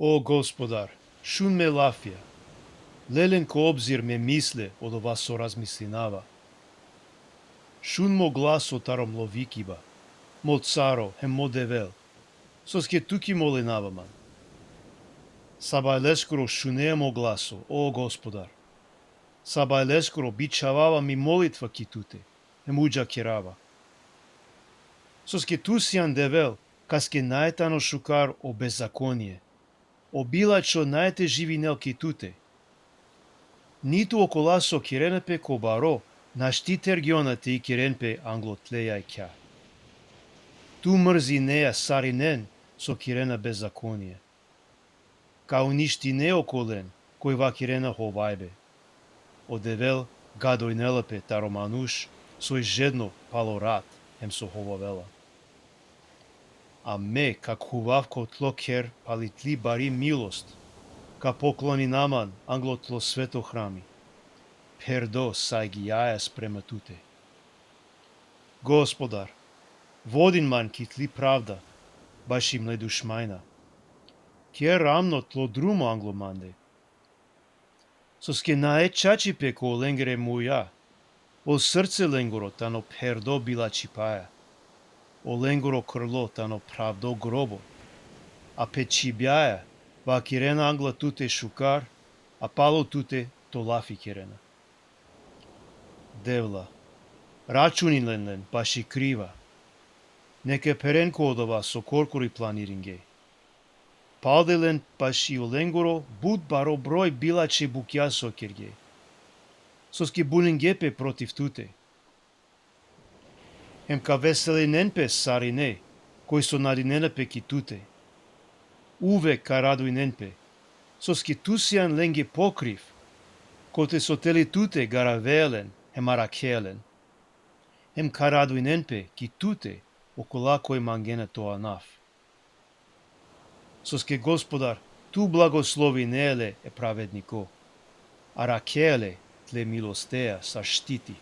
О Господар, шун ме лафија, лелен ко обзир ме мисле од ова соразмислинава. Шун мо гласо таром ловикиба, мо царо хем мо девел, соске туки моленаваман. Сабајлескоро шунеа мо гласо, о Господар. Сабајлескоро бичавава ми молитва ки туте, хем уџа керава. Соске тусијан девел, каске најтано шукар о беззаконие, о билачо најте живинел ки туте. Ниту околасо киренепе ко баро, наштитер гионате и киренпе англотлеја кја. Ту мрзи неа саринен со кирена беззаконие. Ка уништи не околен, кој ва кирена ховајбе. Одевел гадој нелепе таромануш, сој жедно палорат, хем со ховавела. А ме, как хувавко тлокер, палитли бари милост, ка поклони наман англотло свето храми. Пердо сај ги јаја спрема туте. Господар, водин ман китли правда, баш им ле душмајна. Ке рамно тло друмо англоманде. Соске наe чачипе ко ленгере муја, о срце ленгоро тано пердо била чипаја, о ленгоро крло тано правдо гробо, а печибјаја, ва кирена англа туте шукар, а пало туте то лафи кирена. Девла, рачунинлен баши крива, неке перен кодова со коркори планиринге. Палделен баши оленгоро буд баро број билаче букјасо керге. Соске булингепе против туте. Хем ка веселиненпе сарине, кој со надиненепе ки туте. Увек ка радуиненпе, соске тусијан ленге покрив, коте со тели туте гаравелен, хем аракелен. Хем ка радуиненпе ки туте, окола кој мангена тоа наф. Соске Господар, ту благослови неле е праведнико, а ракеле тле милостеја са штити.